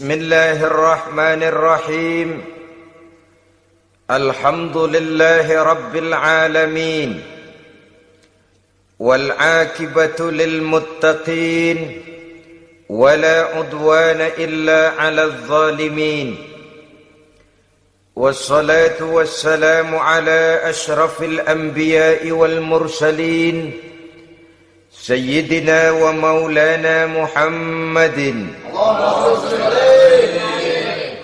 Bismillahirrahmanirrahim. Alhamdulillahi rabbil alamin. Wal 'aqibatu lil muttaqin. Wala udwana illa 'alal zalimin. Wassalatu wassalamu ala asyrafil anbiya'i wal mursalin. Sayyidina wa maulana Muhammadin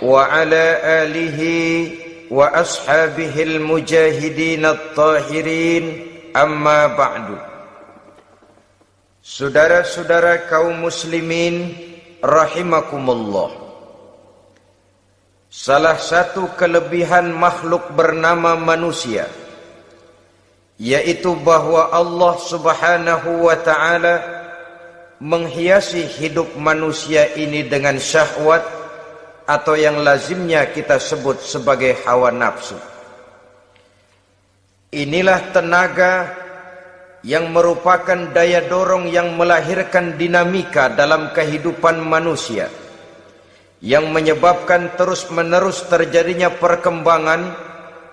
wa ala alihi wa ashabihil mujahidin at-tahirin, amma ba'du. Saudara-saudara kaum muslimin rahimakumullah. Salah satu kelebihan makhluk bernama manusia, yaitu bahwa Allah subhanahu wa ta'ala menghiasi hidup manusia ini dengan syahwat, atau yang lazimnya kita sebut sebagai hawa nafsu. Inilah tenaga yang merupakan daya dorong yang melahirkan dinamika dalam kehidupan manusia, yang menyebabkan terus-menerus terjadinya perkembangan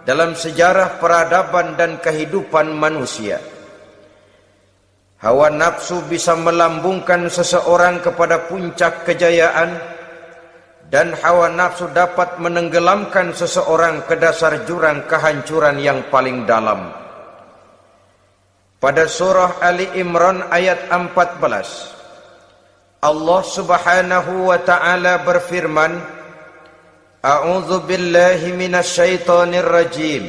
dalam sejarah peradaban dan kehidupan manusia. Hawa nafsu bisa melambungkan seseorang kepada puncak kejayaan, dan hawa nafsu dapat menenggelamkan seseorang ke dasar jurang kehancuran yang paling dalam. Pada surah Ali Imran ayat 14, Allah subhanahu wa ta'ala berfirman, A'udzu billahi minasy syaithanir rajim.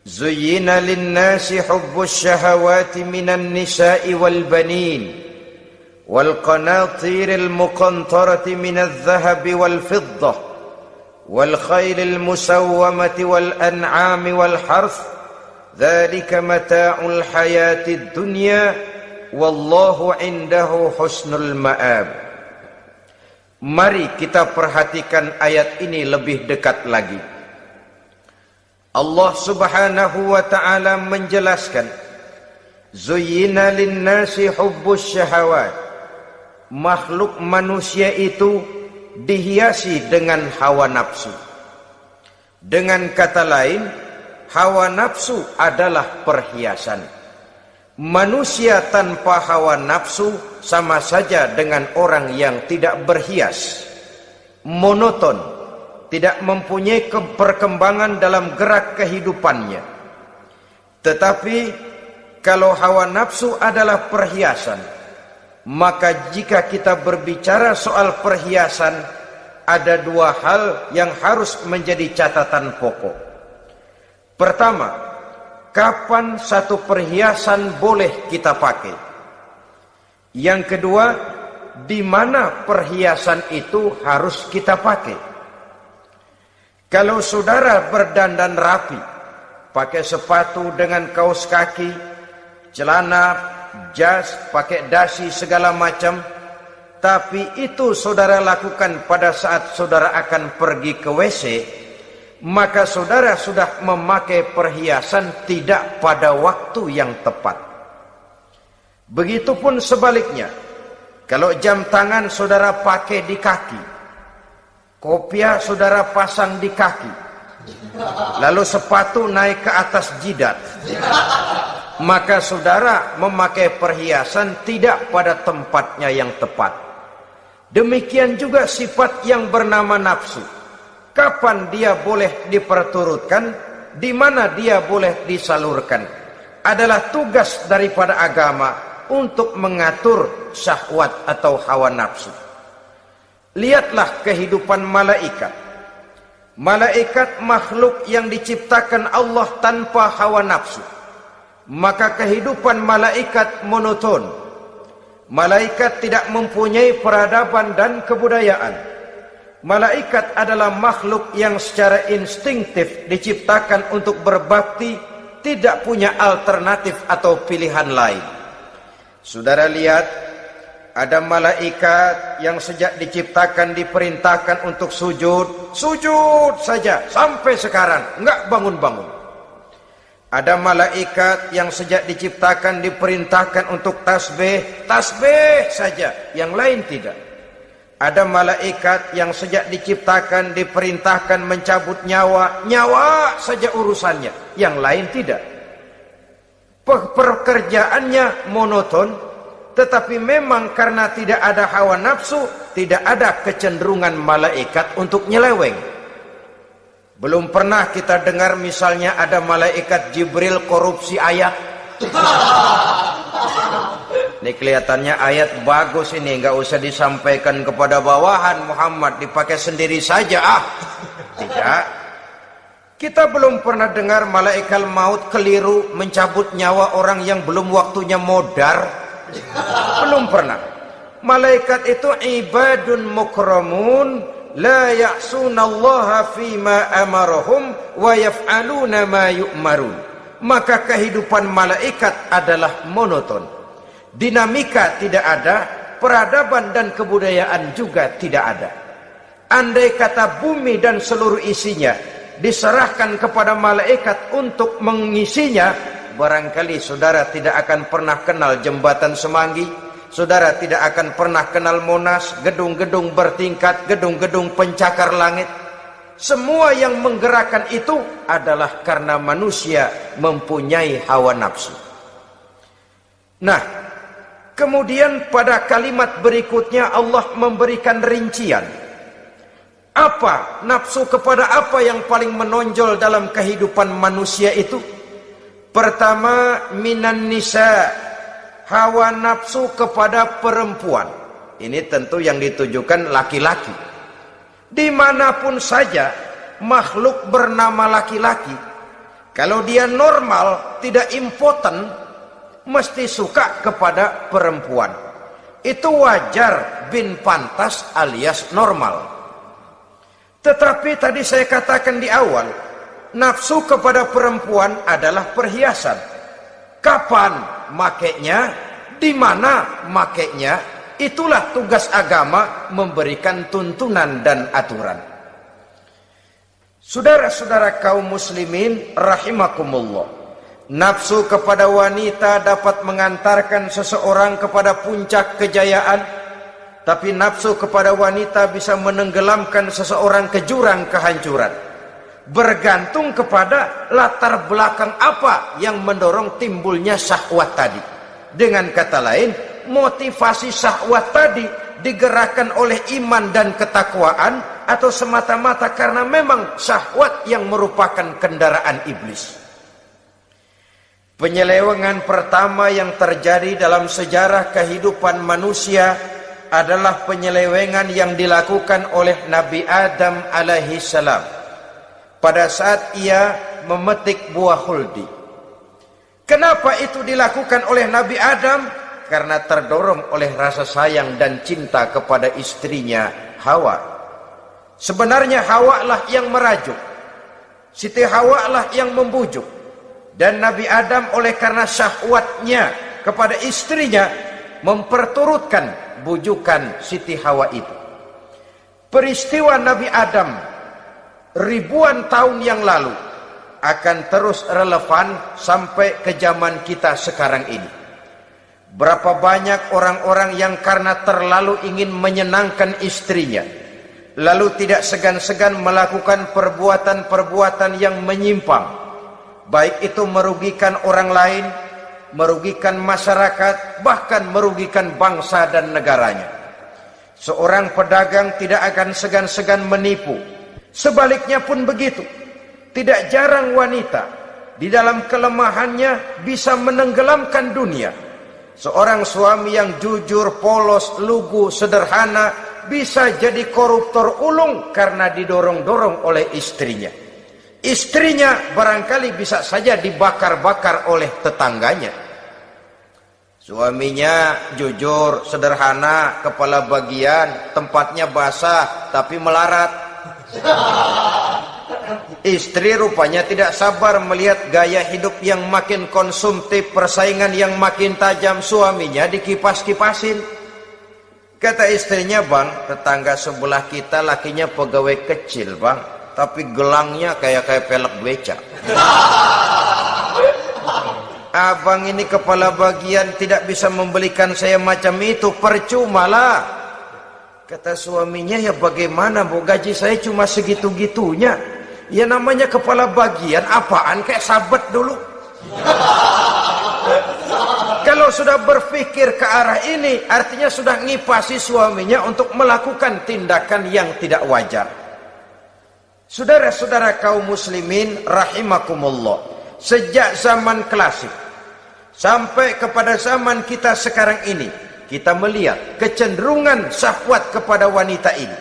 Zuyyina lin-nasi hubbus syahawati minan nisa'i wal banin wal qanatiril muqantarati minadh dhahabi wal fiddah wal khaylil musawwamati wal an'ami wal harth. Dzalika mata'ul hayatid dunya wallahu indahu husnul ma'ab. Mari kita perhatikan ayat ini lebih dekat lagi. Allah subhanahu wa ta'ala menjelaskan, Zuyyina linnasi hubbus syahawat. Makhluk manusia itu dihiasi dengan hawa nafsu. Dengan kata lain, hawa nafsu adalah perhiasan. Manusia tanpa hawa nafsu sama saja dengan orang yang tidak berhias, monoton, tidak mempunyai perkembangan dalam gerak kehidupannya. Tetapi kalau hawa nafsu adalah perhiasan, maka jika kita berbicara soal perhiasan, ada dua hal yang harus menjadi catatan pokok. Pertama, kapan satu perhiasan boleh kita pakai? Yang kedua, di mana perhiasan itu harus kita pakai? Kalau saudara berdandan rapi, pakai sepatu dengan kaos kaki, celana, jas, pakai dasi segala macam, tapi itu saudara lakukan pada saat saudara akan pergi ke WC, maka saudara sudah memakai perhiasan tidak pada waktu yang tepat. Begitupun sebaliknya, kalau jam tangan saudara pakai di kaki, kopiah saudara pasang di kaki, lalu sepatu naik ke atas jidat, maka saudara memakai perhiasan tidak pada tempatnya yang tepat. Demikian juga sifat yang bernama nafsu. Kapan dia boleh diperturutkan, di mana dia boleh disalurkan, adalah tugas daripada agama untuk mengatur syahwat atau hawa nafsu. Lihatlah kehidupan malaikat. Malaikat makhluk yang diciptakan Allah tanpa hawa nafsu. Maka kehidupan malaikat monoton. Malaikat tidak mempunyai peradaban dan kebudayaan. Malaikat adalah makhluk yang secara instinktif diciptakan untuk berbakti, tidak punya alternatif atau pilihan lain. Saudara lihat, ada malaikat yang sejak diciptakan diperintahkan untuk sujud, sujud saja sampai sekarang, enggak bangun-bangun. Ada malaikat yang sejak diciptakan diperintahkan untuk tasbih, tasbih saja, yang lain tidak. Ada malaikat yang sejak diciptakan diperintahkan mencabut nyawa, nyawa saja urusannya, yang lain tidak. Pekerjaannya monoton, tetapi memang karena tidak ada hawa nafsu, tidak ada kecenderungan malaikat untuk nyeleweng. Belum pernah kita dengar misalnya ada malaikat Jibril korupsi ayat. Ini kelihatannya ayat bagus ini, nggak usah disampaikan kepada bawahan Muhammad, dipakai sendiri saja. Tidak. Kita belum pernah dengar malaikat maut keliru mencabut nyawa orang yang belum waktunya modar. Belum pernah. Malaikat itu ibadun mukramun, la ya'sunallaha fima amarahum wa yaf'aluna ma yu'marun. Maka kehidupan malaikat adalah monoton. Dinamika tidak ada, peradaban dan kebudayaan juga tidak ada. Andai kata bumi dan seluruh isinya diserahkan kepada malaikat untuk mengisinya, barangkali saudara tidak akan pernah kenal jembatan Semanggi, saudara tidak akan pernah kenal Monas, gedung-gedung bertingkat, gedung-gedung pencakar langit. Semua yang menggerakkan itu adalah karena manusia mempunyai hawa nafsu. Nah, kemudian pada kalimat berikutnya Allah memberikan rincian. Apa nafsu kepada apa yang paling menonjol dalam kehidupan manusia itu? Pertama, minan nisa, hawa nafsu kepada perempuan. Ini tentu yang ditujukan laki-laki. Dimanapun saja makhluk bernama laki-laki, kalau dia normal, tidak impoten, mesti suka kepada perempuan. Itu wajar, bin pantas alias normal. Tetapi tadi saya katakan di awal, nafsu kepada perempuan adalah perhiasan. Kapan makainya, di mana makainya, itulah tugas agama memberikan tuntunan dan aturan. Saudara-saudara kaum muslimin rahimakumullah, nafsu kepada wanita dapat mengantarkan seseorang kepada puncak kejayaan, tapi nafsu kepada wanita bisa menenggelamkan seseorang ke jurang kehancuran. Bergantung kepada latar belakang apa yang mendorong timbulnya syahwat tadi. Dengan kata lain, motivasi syahwat tadi digerakkan oleh iman dan ketakwaan, atau semata-mata karena memang syahwat yang merupakan kendaraan iblis. Penyelewengan pertama yang terjadi dalam sejarah kehidupan manusia adalah penyelewengan yang dilakukan oleh Nabi Adam alaihi salam pada saat ia memetik buah khuldi. Kenapa itu dilakukan oleh Nabi Adam? Karena terdorong oleh rasa sayang dan cinta kepada istrinya Hawa. Sebenarnya Hawa lah yang merajuk, Siti Hawa lah yang membujuk. Dan Nabi Adam oleh karena syahwatnya kepada istrinya memperturutkan bujukan Siti Hawa itu. Peristiwa Nabi Adam ribuan tahun yang lalu akan terus relevan sampai ke zaman kita sekarang ini. Berapa banyak orang-orang yang karena terlalu ingin menyenangkan istrinya, lalu tidak segan-segan melakukan perbuatan-perbuatan yang menyimpang, baik itu merugikan orang lain, merugikan masyarakat, bahkan merugikan bangsa dan negaranya. Seorang pedagang tidak akan segan-segan menipu. Sebaliknya pun begitu. Tidak jarang wanita di dalam kelemahannya bisa menenggelamkan dunia. Seorang suami yang jujur, polos, lugu, sederhana bisa jadi koruptor ulung karena didorong-dorong oleh istrinya. Istrinya barangkali bisa saja dibakar-bakar oleh tetangganya. Suaminya jujur, sederhana, kepala bagian, tempatnya basah tapi melarat. Istri rupanya tidak sabar melihat gaya hidup yang makin konsumtif, persaingan yang makin tajam. Suaminya dikipas-kipasin. Kata istrinya, "Bang, tetangga sebelah kita lakinya pegawai kecil, Bang, tapi gelangnya kayak pelek beca. Abang ini kepala bagian tidak bisa membelikan saya macam itu, percuma lah. Kata suaminya, ya bagaimana bu, gaji saya cuma segitu-gitunya. Ya namanya kepala bagian, apaan kayak sabet dulu. Kalau sudah berpikir ke arah ini, artinya sudah ngipasi suaminya untuk melakukan tindakan yang tidak wajar. Saudara-saudara kaum muslimin rahimakumullah, sejak zaman klasik sampai kepada zaman kita sekarang ini, kita melihat kecenderungan syahwat kepada wanita ini.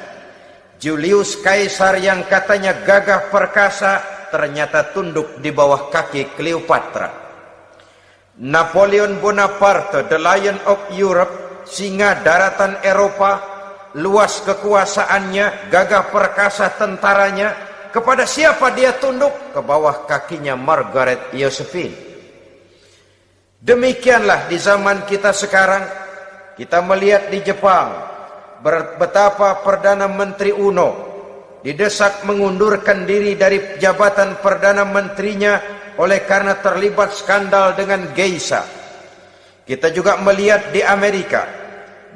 Julius Caesar yang katanya gagah perkasa, ternyata tunduk di bawah kaki Cleopatra. Napoleon Bonaparte, the Lion of Europe, singa daratan Eropa, luas kekuasaannya, gagah perkasa tentaranya, kepada siapa dia tunduk? Ke bawah kakinya Margaret Josephine. Demikianlah di zaman kita sekarang, kita melihat di Jepang, betapa Perdana Menteri Uno didesak mengundurkan diri dari jabatan Perdana Menterinya oleh karena terlibat skandal dengan geisha. Kita juga melihat di Amerika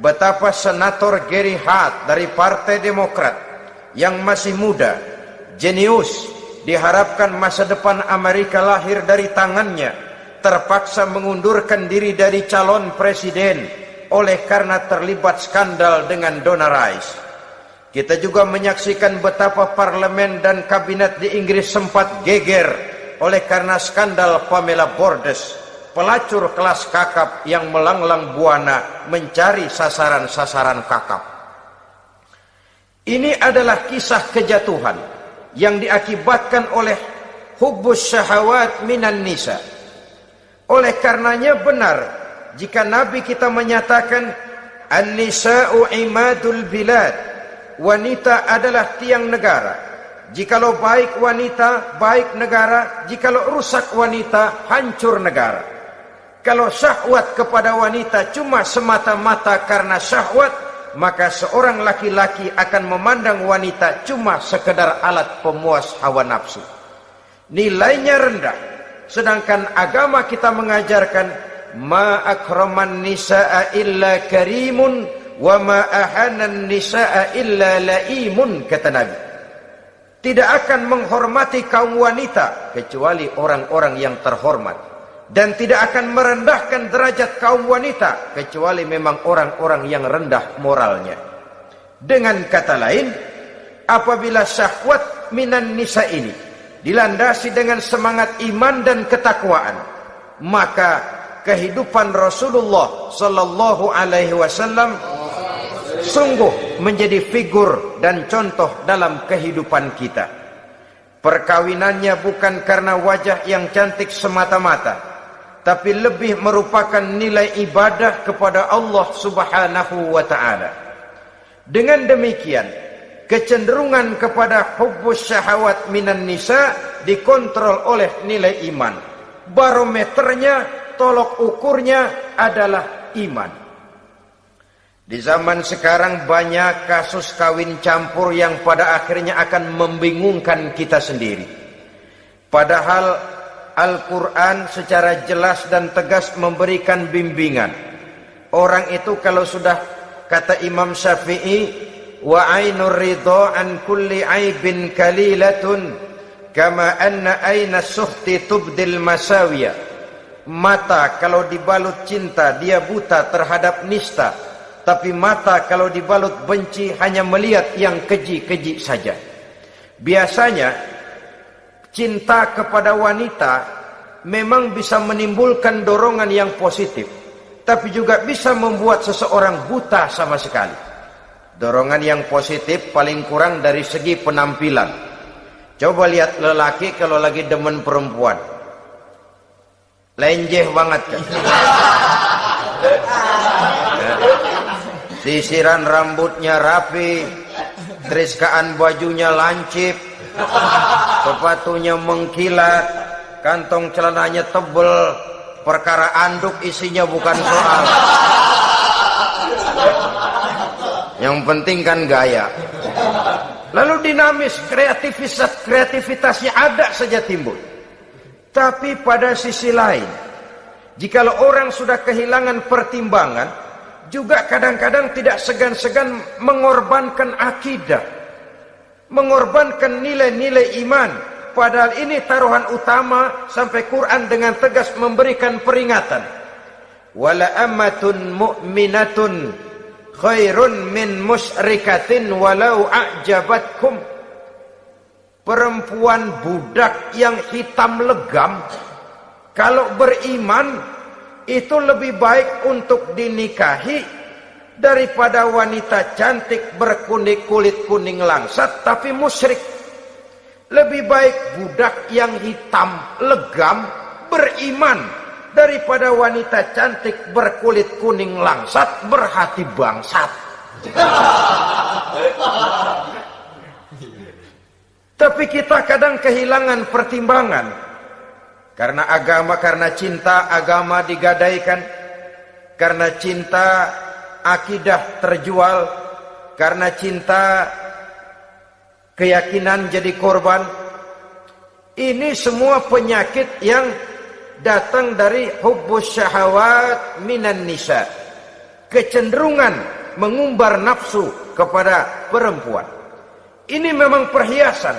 betapa Senator Gary Hart dari Partai Demokrat yang masih muda, jenius, diharapkan masa depan Amerika lahir dari tangannya, terpaksa mengundurkan diri dari calon presiden oleh karena terlibat skandal dengan Donna Rice. Kita juga menyaksikan betapa parlemen dan kabinet di Inggris sempat geger oleh karena skandal Pamela Bordes, pelacur kelas kakap yang melanglang buana mencari sasaran-sasaran kakap. Ini adalah kisah kejatuhan yang diakibatkan oleh hubbus syahawat minan nisa. Oleh karenanya benar jika Nabi kita menyatakan an-nisa'u imadul bilad, wanita adalah tiang negara. Jikalau baik wanita, baik negara. Jikalau rusak wanita, hancur negara. Kalau syahwat kepada wanita cuma semata-mata karena syahwat, maka seorang laki-laki akan memandang wanita cuma sekedar alat pemuas hawa nafsu. Nilainya rendah. Sedangkan agama kita mengajarkan ma akraman nisaa illa karimun wa ma ahanan nisaa illa laimun, kata Nabi. Tidak akan menghormati kaum wanita kecuali orang-orang yang terhormat, dan tidak akan merendahkan derajat kaum wanita kecuali memang orang-orang yang rendah moralnya. Dengan kata lain, apabila syahwat minan nisa ini dilandasi dengan semangat iman dan ketakwaan, maka kehidupan Rasulullah sallallahu alaihi wasallam sungguh menjadi figur dan contoh dalam kehidupan kita. Perkawinannya bukan karena wajah yang cantik semata-mata, tapi lebih merupakan nilai ibadah kepada Allah Subhanahu wa ta'ala. Dengan demikian, kecenderungan kepada hubbus syahawat minan nisa dikontrol oleh nilai iman. Barometernya, tolok ukurnya adalah iman. Di zaman sekarang banyak kasus kawin campur yang pada akhirnya akan membingungkan kita sendiri. Padahal Al-Quran secara jelas dan tegas memberikan bimbingan. Orang itu kalau sudah, kata Imam Syafi'i, wa ainur ridha an kulli aibin kalilatun kama anna aina suhti tubdil masawiya. Mata kalau dibalut cinta dia buta terhadap nista, tapi mata kalau dibalut benci hanya melihat yang keji-keji saja. Biasanya cinta kepada wanita memang bisa menimbulkan dorongan yang positif, tapi juga bisa membuat seseorang buta sama sekali. Dorongan yang positif paling kurang dari segi penampilan. Coba lihat lelaki kalau lagi demen perempuan, lenjeh banget kan. Sisiran rambutnya rapi, teriskaan bajunya lancip, sepatunya mengkilat, kantong celananya tebel, perkara anduk isinya bukan soal. Yang penting kan gaya. Lalu dinamis, kreativitasnya ada saja timbul. Tapi pada sisi lain, jikalau orang sudah kehilangan pertimbangan, juga kadang-kadang tidak segan-segan mengorbankan akidah, mengorbankan nilai-nilai iman. Padahal ini taruhan utama, sampai Quran dengan tegas memberikan peringatan. Wala ammatun mu'minatun khairun min musyrikatin walau a'jabatkum. Perempuan budak yang hitam legam, kalau beriman itu lebih baik untuk dinikahi daripada wanita cantik berkulit kuning langsat tapi musyrik. Lebih baik budak yang hitam legam beriman daripada wanita cantik berkulit kuning langsat berhati bangsat. Tapi kita kadang kehilangan pertimbangan. Karena agama, karena cinta agama digadaikan. Karena cinta akidah terjual. Karena cinta keyakinan jadi korban. Ini semua penyakit yang datang dari hubbus syahawat minan nisa. Kecenderungan mengumbar nafsu kepada perempuan. Ini memang perhiasan,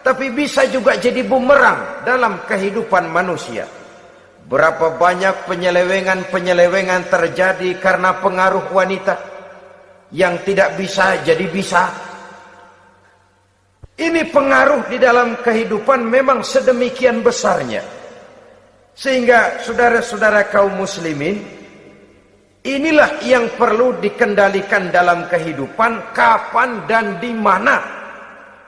tapi bisa juga jadi bumerang dalam kehidupan manusia. Berapa banyak penyelewengan terjadi karena pengaruh wanita yang tidak bisa jadi bisa. Ini pengaruh di dalam kehidupan memang sedemikian besarnya. Sehingga saudara-saudara kaum muslimin, inilah yang perlu dikendalikan dalam kehidupan, kapan dan di mana.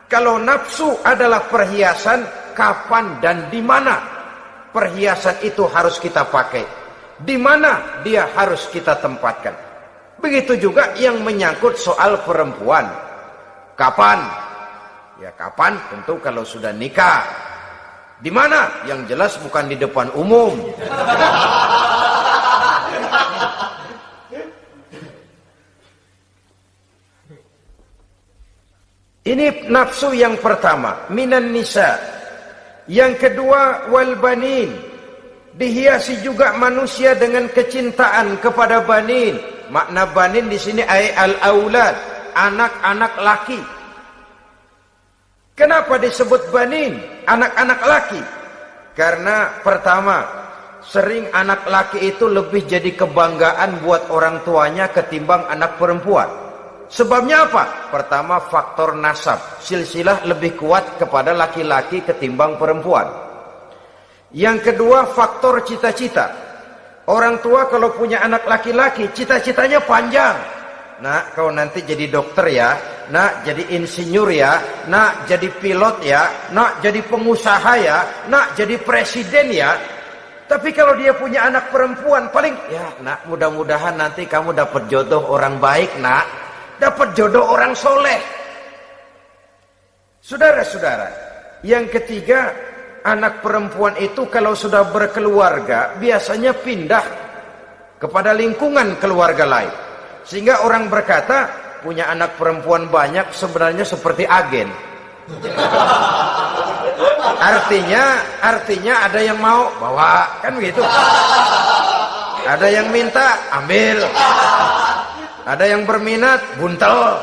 Kalau nafsu adalah perhiasan, kapan dan di mana perhiasan itu harus kita pakai, di mana dia harus kita tempatkan. Begitu juga yang menyangkut soal perempuan. Kapan? Ya kapan tentu kalau sudah nikah. Di mana? Yang jelas bukan di depan umum. Ini nafsu yang pertama, minan nisa. Yang kedua, wal banin. Dihiasi juga manusia dengan kecintaan kepada banin. Makna banin di sini al-aulad, anak-anak laki. Kenapa disebut banin, anak-anak laki? Karena pertama, sering anak laki itu lebih jadi kebanggaan buat orang tuanya ketimbang anak perempuan. Sebabnya apa? Pertama, faktor nasab, silsilah lebih kuat kepada laki-laki ketimbang perempuan. Yang kedua, faktor cita-cita. Orang tua kalau punya anak laki-laki, cita-citanya panjang. Nak, kau nanti jadi dokter ya. Nak, jadi insinyur ya. Nak, jadi pilot ya. Nak, jadi pengusaha ya. Nak, jadi presiden ya. Tapi kalau dia punya anak perempuan, paling, ya nak, mudah-mudahan nanti kamu dapat jodoh orang baik nak. Dapat jodoh orang soleh. Saudara-saudara, yang ketiga, anak perempuan itu kalau sudah berkeluarga biasanya pindah kepada lingkungan keluarga lain. Sehingga orang berkata, punya anak perempuan banyak sebenarnya seperti agen. Artinya ada yang mau bawa, kan begitu. Ada yang minta, ambil. Ada yang berminat, buntel.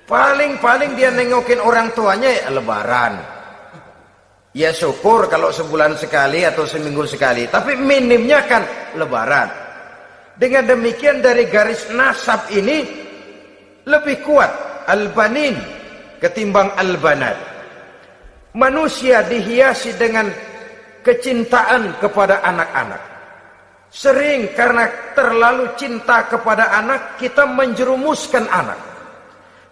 Paling dia nengokin orang tuanya ya lebaran. Ya syukur kalau sebulan sekali atau seminggu sekali. Tapi minimnya kan lebaran. Dengan demikian dari garis nasab ini lebih kuat al-banin ketimbang al-banat. Manusia dihiasi dengan kecintaan kepada anak-anak. Sering karena terlalu cinta kepada anak, kita menjerumuskan anak.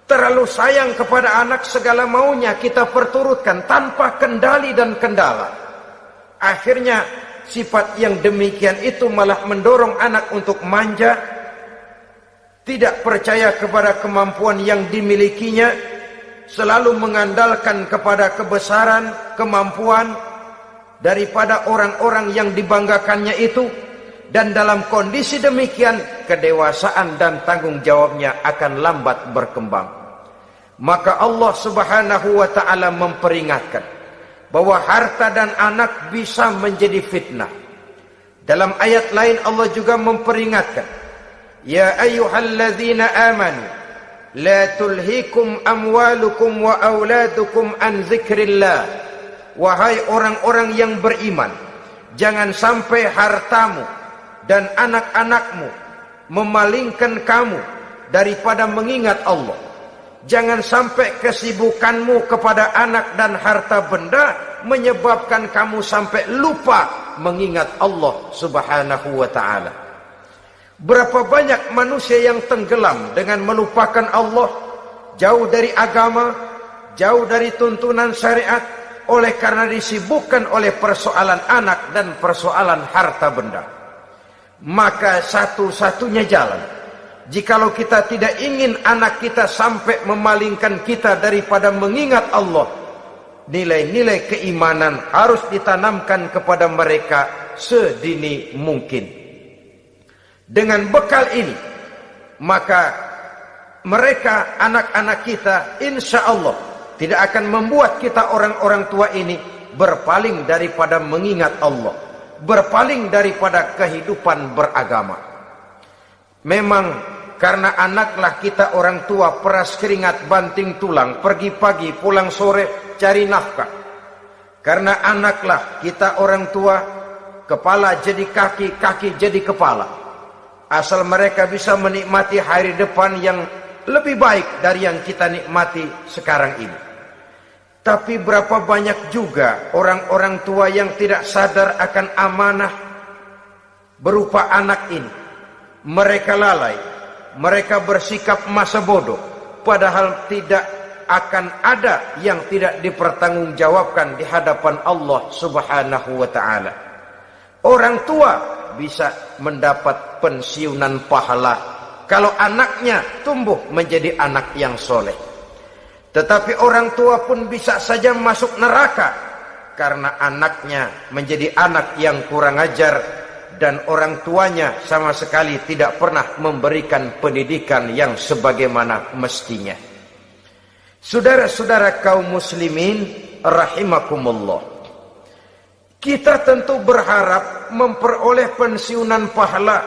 Terlalu sayang kepada anak, segala maunya kita perturutkan tanpa kendali dan kendala. Akhirnya sifat yang demikian itu malah mendorong anak untuk manja, tidak percaya kepada kemampuan yang dimilikinya, selalu mengandalkan kepada kebesaran, kemampuan daripada orang-orang yang dibanggakannya itu. Dan dalam kondisi demikian, kedewasaan dan tanggung jawabnya akan lambat berkembang. Maka Allah Subhanahu wa ta'ala memperingatkan bahwa harta dan anak bisa menjadi fitnah. Dalam ayat lain Allah juga memperingatkan, ya ayyuhalladzina amanu la tulhikum amwalukum wa auladukum an dzikrillah. Wahai orang-orang yang beriman, jangan sampai hartamu dan anak-anakmu memalingkan kamu daripada mengingat Allah. Jangan sampai kesibukanmu kepada anak dan harta benda menyebabkan kamu sampai lupa mengingat Allah Subhanahu wa ta'ala. Berapa banyak manusia yang tenggelam dengan melupakan Allah, jauh dari agama, jauh dari tuntunan syariat, oleh karena disibukkan oleh persoalan anak dan persoalan harta benda. Maka satu-satunya jalan, jikalau kita tidak ingin anak kita sampai memalingkan kita daripada mengingat Allah, nilai-nilai keimanan harus ditanamkan kepada mereka sedini mungkin. Dengan bekal ini, maka mereka, anak-anak kita, insya Allah tidak akan membuat kita orang-orang tua ini berpaling daripada mengingat Allah, berpaling daripada kehidupan beragama. Memang karena anaklah kita orang tua peras keringat banting tulang, pergi pagi pulang sore cari nafkah. Karena anaklah kita orang tua, kepala jadi kaki, kaki jadi kepala. Asal mereka bisa menikmati hari depan yang lebih baik dari yang kita nikmati sekarang ini. Tapi berapa banyak juga orang-orang tua yang tidak sadar akan amanah berupa anak ini. Mereka lalai, mereka bersikap masa bodoh, padahal tidak akan ada yang tidak dipertanggungjawabkan di hadapan Allah Subhanahu wa ta'ala. Orang tua bisa mendapat pensiunan pahala kalau anaknya tumbuh menjadi anak yang soleh. Tetapi orang tua pun bisa saja masuk neraka karena anaknya menjadi anak yang kurang ajar dan orang tuanya sama sekali tidak pernah memberikan pendidikan yang sebagaimana mestinya. Saudara-saudara kaum muslimin rahimakumullah, kita tentu berharap memperoleh pensiunan pahala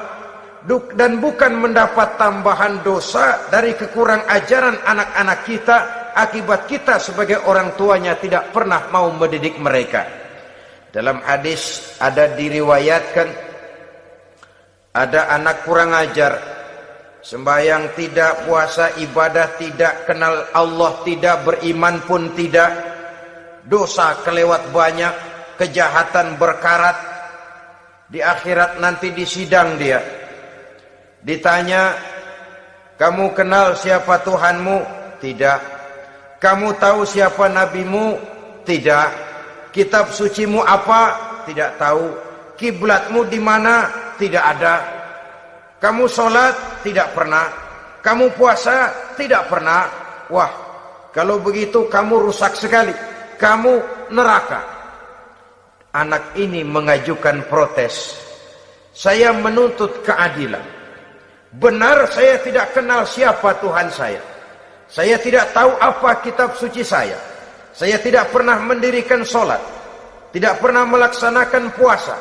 dan bukan mendapat tambahan dosa dari kekurang ajaran anak-anak kita akibat kita sebagai orang tuanya tidak pernah mau mendidik mereka. Dalam hadis ada diriwayatkan, ada anak kurang ajar, sembahyang tidak, puasa ibadah tidak, kenal Allah tidak, beriman pun tidak, dosa kelewat banyak, kejahatan berkarat. Di akhirat nanti disidang dia, ditanya, kamu kenal siapa Tuhanmu? Tidak. Kamu tahu siapa nabimu? Tidak. Kitab sucimu apa? Tidak tahu. Kiblatmu di mana? Tidak ada. Kamu sholat? Tidak pernah. Kamu puasa? Tidak pernah. Wah, kalau begitu kamu rusak sekali. Kamu neraka. Anak ini mengajukan protes. Saya menuntut keadilan. Benar saya tidak kenal siapa Tuhan saya. Saya tidak tahu apa kitab suci saya. Saya tidak pernah mendirikan sholat, tidak pernah melaksanakan puasa.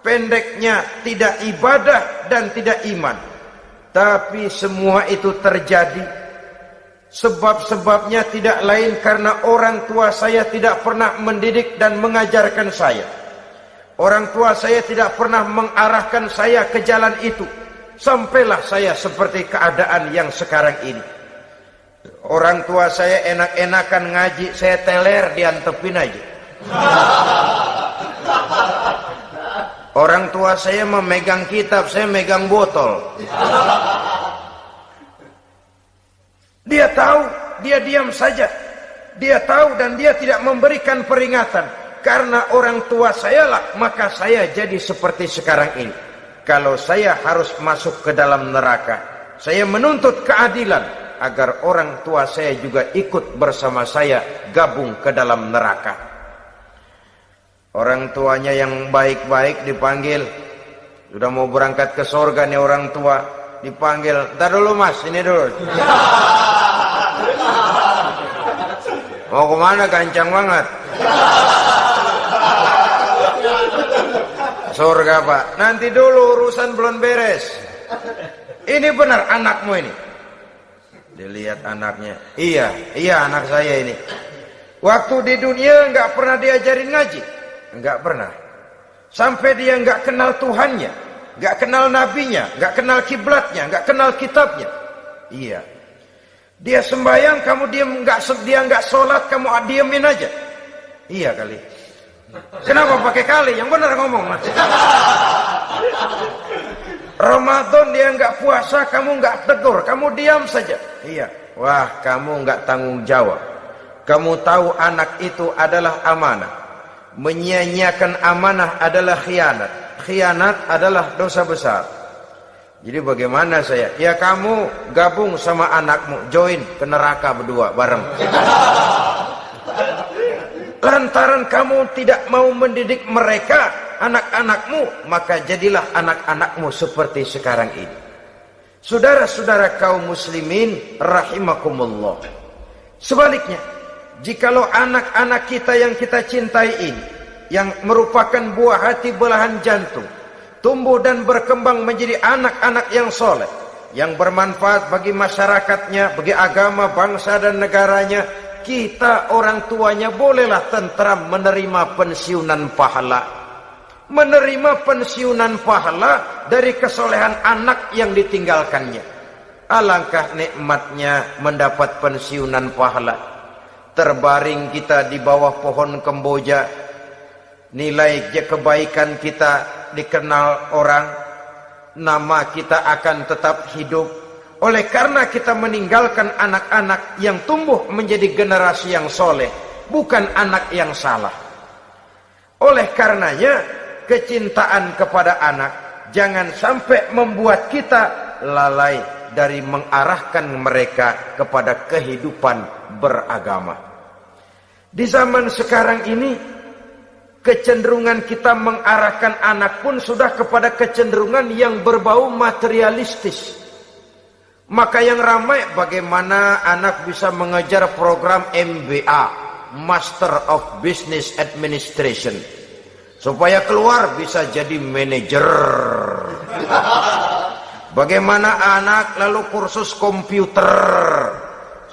Pendeknya tidak ibadah dan tidak iman. Tapi semua itu terjadi, sebab-sebabnya tidak lain karena orang tua saya tidak pernah mendidik dan mengajarkan saya. Orang tua saya tidak pernah mengarahkan saya ke jalan itu. Sampailah saya seperti keadaan yang sekarang ini. Orang tua saya enak-enakan ngaji, saya teler diantepin aja. Orang tua saya memegang kitab, saya megang botol. Dia tahu, dia diam saja. Dia tahu dan dia tidak memberikan peringatan. Karena orang tua saya lah, maka saya jadi seperti sekarang ini. Kalau saya harus masuk ke dalam neraka, saya menuntut keadilan agar orang tua saya juga ikut bersama saya gabung ke dalam neraka. Orang tuanya yang baik-baik dipanggil, sudah mau berangkat ke sorga nih orang tua, dipanggil, "Ntar dulu mas, ini dulu." Mau kemana, gancang banget. surga Pak. Nanti dulu urusan belum beres. Ini benar anakmu ini. Dilihat anaknya. Iya anak saya ini. Waktu di dunia nggak pernah diajarin ngaji. Nggak pernah. Sampai dia nggak kenal Tuhannya. Nggak kenal nabinya. Nggak kenal kiblatnya. Nggak kenal kitabnya. Iya. Dia sembahyang, kamu dia nggak sholat, kamu diemin aja. Iya kali. Kenapa pakai kali? Yang benar ngomong. Ramadan dia nggak puasa, kamu nggak tegur, kamu diam saja. Iya. Wah, kamu nggak tanggung jawab. Kamu tahu anak itu adalah amanah. Menyia-nyiakan amanah adalah khianat. Khianat adalah dosa besar. Jadi bagaimana saya? Ya kamu gabung sama anakmu, join ke neraka berdua bareng. Lantaran kamu tidak mau mendidik mereka, anak-anakmu, maka jadilah anak-anakmu seperti sekarang ini. Saudara-saudara kaum muslimin rahimakumullah. Sebaliknya, jikalau anak-anak kita yang kita cintai ini, yang merupakan buah hati belahan jantung, tumbuh dan berkembang menjadi anak-anak yang soleh, yang bermanfaat bagi masyarakatnya, bagi agama, bangsa dan negaranya, kita orang tuanya bolehlah tentram menerima pensiunan pahala. Menerima pensiunan pahala dari kesolehan anak yang ditinggalkannya. Alangkah nikmatnya mendapat pensiunan pahala. Terbaring kita di bawah pohon kemboja, nilai kebaikan kita dikenal orang, nama kita akan tetap hidup. Oleh karena kita meninggalkan anak-anak yang tumbuh menjadi generasi yang soleh, bukan anak yang salah. Oleh karenanya, kecintaan kepada anak jangan sampai membuat kita lalai dari mengarahkan mereka kepada kehidupan beragama. Di zaman sekarang ini, kecenderungan kita mengarahkan anak pun sudah kepada kecenderungan yang berbau materialistis. Maka yang ramai bagaimana anak bisa mengejar program MBA, Master of Business Administration, supaya keluar bisa jadi manajer. Bagaimana anak lalu kursus komputer,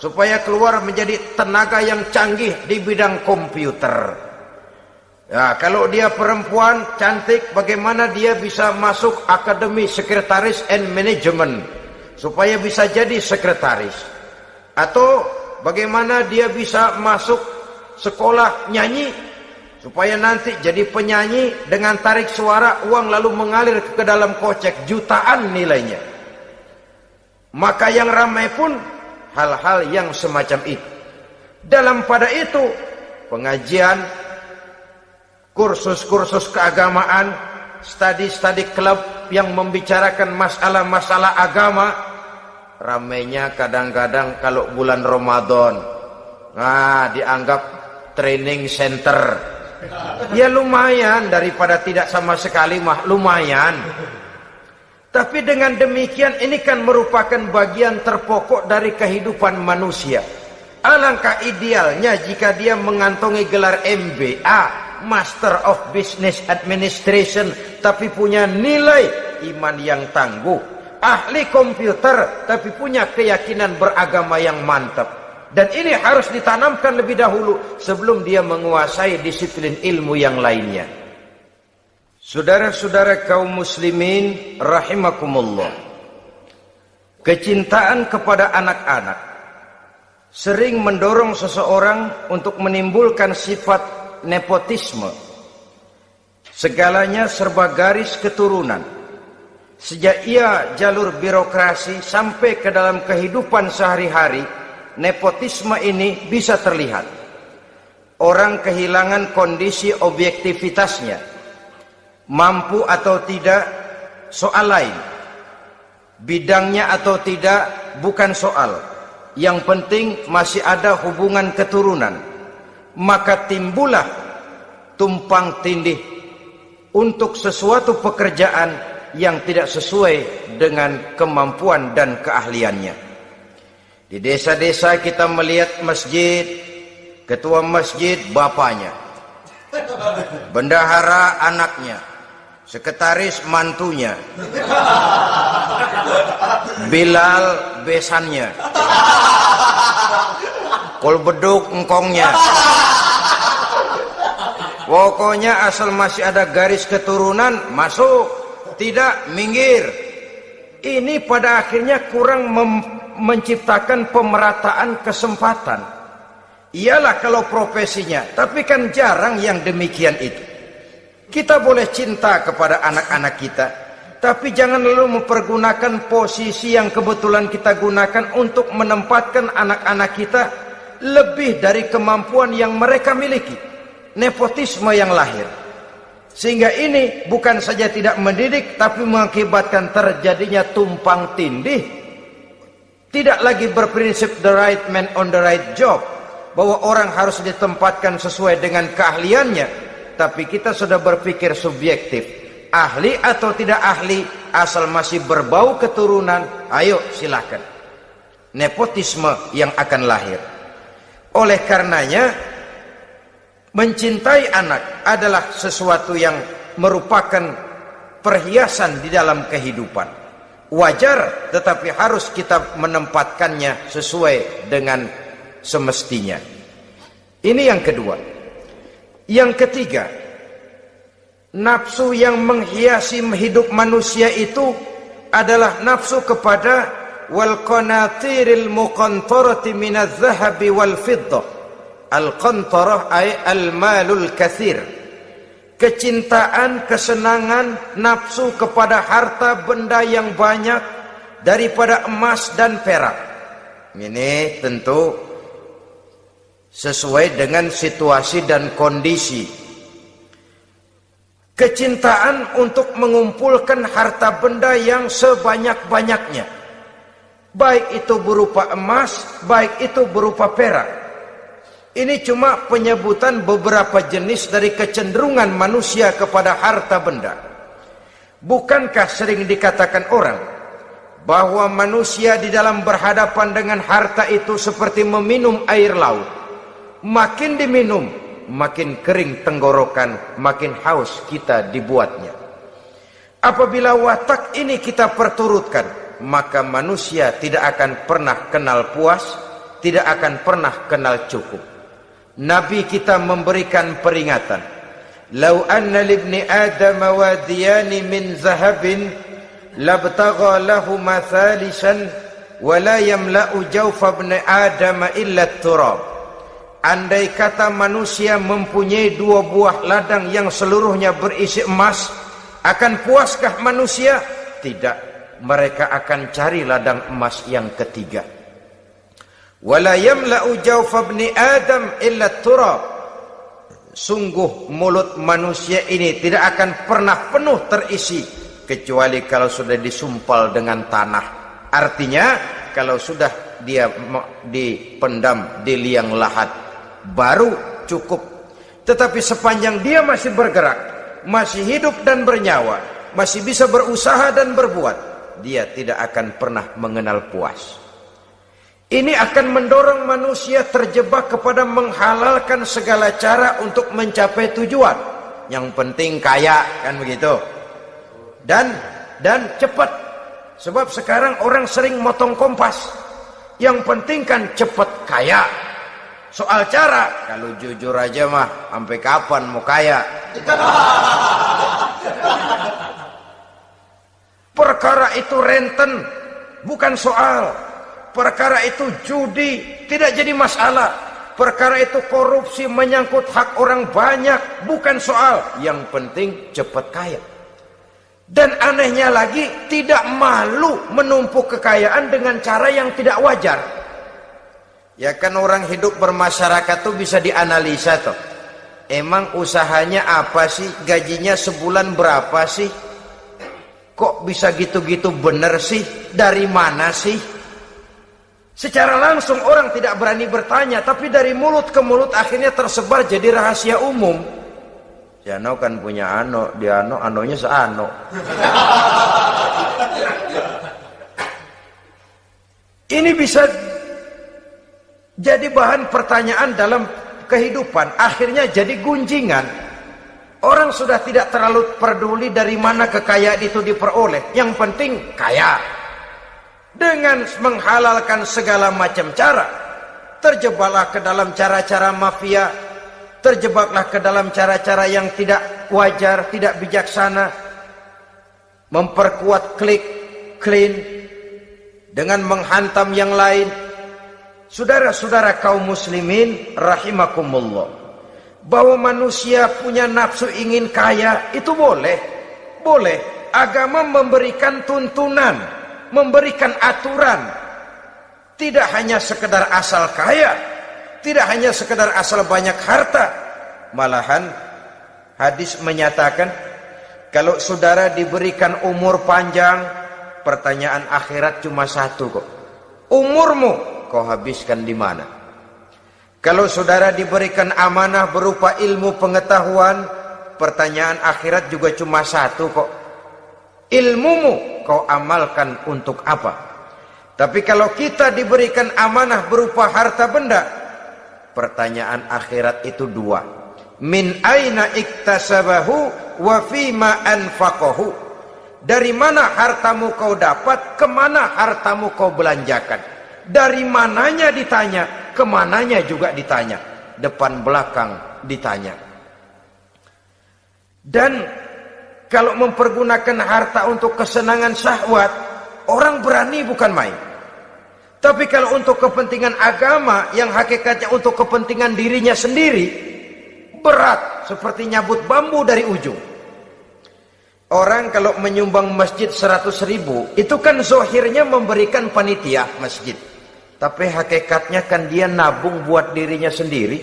supaya keluar menjadi tenaga yang canggih di bidang komputer. Ya, kalau dia perempuan cantik, bagaimana dia bisa masuk Akademi Sekretaris and Management, supaya bisa jadi sekretaris. Atau bagaimana dia bisa masuk sekolah nyanyi, supaya nanti jadi penyanyi dengan tarik suara, uang lalu mengalir ke dalam kocek jutaan nilainya. Maka yang ramai pun hal-hal yang semacam itu. Dalam pada itu, pengajian, kursus-kursus keagamaan, studi-studi klub yang membicarakan masalah-masalah agama, ramainya kadang-kadang kalau bulan Ramadan, dianggap training center. Ya lumayan, daripada tidak sama sekali mah lumayan. Tapi dengan demikian ini kan merupakan bagian terpokok dari kehidupan manusia. Alangkah idealnya jika dia mengantongi gelar MBA, Master of Business Administration, tapi punya nilai iman yang tangguh, ahli komputer tapi punya keyakinan beragama yang mantap. Dan ini harus ditanamkan lebih dahulu sebelum dia menguasai disiplin ilmu yang lainnya. Saudara-saudara kaum muslimin rahimakumullah, kecintaan kepada anak-anak sering mendorong seseorang untuk menimbulkan sifat nepotisme. Segalanya serba garis keturunan. Sejak ia jalur birokrasi sampai ke dalam kehidupan sehari-hari, nepotisme ini bisa terlihat. Orang kehilangan kondisi objektivitasnya. Mampu atau tidak soal lain. Bidangnya atau tidak bukan soal. Yang penting masih ada hubungan keturunan. Maka timbullah tumpang tindih untuk sesuatu pekerjaan yang tidak sesuai dengan kemampuan dan keahliannya. Di desa-desa kita melihat masjid, ketua masjid bapaknya, bendahara anaknya, sekretaris mantunya, Bilal besannya, kol beduk engkongnya. Pokoknya asal masih ada garis keturunan masuk, tidak minggir. Ini pada akhirnya kurang menciptakan pemerataan kesempatan. Iyalah kalau profesinya, tapi kan jarang yang demikian itu. Kita boleh cinta kepada anak-anak kita, tapi jangan lalu mempergunakan posisi yang kebetulan kita gunakan untuk menempatkan anak-anak kita lebih dari kemampuan yang mereka miliki. Nepotisme yang lahir. Sehingga ini bukan saja tidak mendidik, tapi mengakibatkan terjadinya tumpang tindih. Tidak lagi berprinsip the right man on the right job, bahwa orang harus ditempatkan sesuai dengan keahliannya, tapi kita sudah berpikir subjektif, ahli atau tidak ahli, asal masih berbau keturunan, ayo silakan. Nepotisme yang akan lahir. Oleh karenanya, mencintai anak adalah sesuatu yang merupakan perhiasan di dalam kehidupan. Wajar, tetapi harus kita menempatkannya sesuai dengan semestinya. Ini yang kedua. Yang ketiga, nafsu yang menghiasi hidup manusia itu adalah nafsu kepada wal qanatiril muqantarati minadz zahabi wal fiddah. Al-qantarah ay al-malul katsir. Kecintaan, kesenangan, nafsu kepada harta benda yang banyak daripada emas dan perak. Ini tentu sesuai dengan situasi dan kondisi. Kecintaan untuk mengumpulkan harta benda yang sebanyak-banyaknya, baik itu berupa emas, baik itu berupa perak. Ini cuma penyebutan beberapa jenis dari kecenderungan manusia kepada harta benda. Bukankah sering dikatakan orang bahwa manusia di dalam berhadapan dengan harta itu seperti meminum air laut. Makin diminum, makin kering tenggorokan, makin haus kita dibuatnya. Apabila watak ini kita perturutkan, maka manusia tidak akan pernah kenal puas, tidak akan pernah kenal cukup. Nabi kita memberikan peringatan, "Lau anna libni Adam wadiyani min zahabin labtagha lahu mathalisan wa la yamla'u jawfa ibni Adam illa turab." Andai kata manusia mempunyai dua buah ladang yang seluruhnya berisi emas, akan puaskah manusia? Tidak, mereka akan cari ladang emas yang ketiga. Wala yamla'u jawfa ibni Adam illa turab. Sungguh mulut manusia ini tidak akan pernah penuh terisi kecuali kalau sudah disumpal dengan tanah. Artinya kalau sudah dia dipendam di liang lahat baru cukup. Tetapi sepanjang dia masih bergerak, masih hidup dan bernyawa, masih bisa berusaha dan berbuat, dia tidak akan pernah mengenal puas. Ini akan mendorong manusia terjebak kepada menghalalkan segala cara untuk mencapai tujuan. Yang penting kaya, kan begitu. Dan cepat. Sebab sekarang orang sering motong kompas. Yang penting kan cepat kaya. Soal cara, kalau jujur aja mah, sampai kapan mau kaya? Perkara itu renten, bukan soal. Perkara itu judi, tidak jadi masalah. Perkara itu korupsi, menyangkut hak orang banyak, bukan soal. Yang penting cepat kaya. Dan anehnya lagi, tidak malu menumpuk kekayaan dengan cara yang tidak wajar. Ya kan orang hidup bermasyarakat tuh bisa dianalisa tuh. Emang usahanya apa sih? Gajinya sebulan berapa sih? Kok bisa gitu-gitu bener sih? Dari mana sih? Secara langsung orang tidak berani bertanya, tapi dari mulut ke mulut akhirnya tersebar jadi rahasia umum. Si Ano kan punya Ano, dia Anonya seano. Ini bisa jadi bahan pertanyaan dalam kehidupan, akhirnya jadi gunjingan. Orang sudah tidak terlalu peduli dari mana kekayaan itu diperoleh. Yang penting kaya. Dengan menghalalkan segala macam cara. Terjebaklah ke dalam cara-cara mafia. Terjebaklah ke dalam cara-cara yang tidak wajar, tidak bijaksana. Memperkuat klik, clean. Dengan menghantam yang lain. Saudara-saudara kaum muslimin rahimakumullah. Bahwa manusia punya nafsu ingin kaya, itu boleh. Boleh. Agama memberikan tuntunan, memberikan aturan. Tidak hanya sekedar asal kaya, tidak hanya sekedar asal banyak harta. Malahan hadis menyatakan, kalau saudara diberikan umur panjang, pertanyaan akhirat cuma satu kok. Umurmu kau habiskan di mana? Kalau saudara diberikan amanah berupa ilmu pengetahuan, pertanyaan akhirat juga cuma satu kok. Ilmumu kau amalkan untuk apa? Tapi kalau kita diberikan amanah berupa harta benda, pertanyaan akhirat itu dua. Min aina iktasabahu wa fima anfaqahu. Dari mana hartamu kau dapat, kemana hartamu kau belanjakan. Dari mananya ditanya, kemananya juga ditanya. Depan belakang ditanya. Dan kalau mempergunakan harta untuk kesenangan syahwat, orang berani bukan main. Tapi kalau untuk kepentingan agama, yang hakikatnya untuk kepentingan dirinya sendiri, berat seperti nyabut bambu dari ujung. Orang kalau menyumbang masjid 100.000, itu kan zohirnya memberikan panitia masjid. Tapi hakikatnya kan dia nabung buat dirinya sendiri.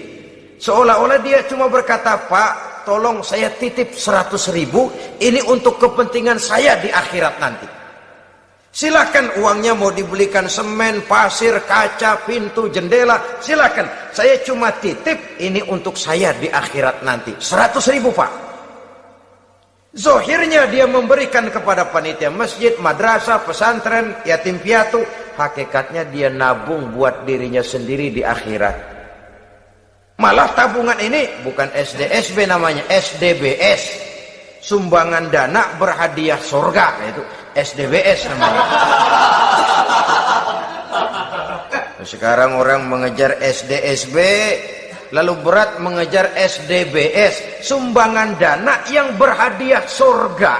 Seolah-olah dia cuma berkata, Pak, tolong saya titip 100.000, ini untuk kepentingan saya di akhirat nanti. Silakan uangnya mau dibelikan semen, pasir, kaca, pintu, jendela, silakan. Saya cuma titip, ini untuk saya di akhirat nanti. 100.000 Pak. Zohirnya dia memberikan kepada panitia masjid, madrasah, pesantren, yatim piatu. Hakikatnya dia nabung buat dirinya sendiri di akhirat. Malah tabungan ini bukan SDSB namanya, SDBS. Sumbangan dana berhadiah surga, itu SDBS namanya. Sekarang orang mengejar SDSB, lalu berat mengejar SDBS, sumbangan dana yang berhadiah surga.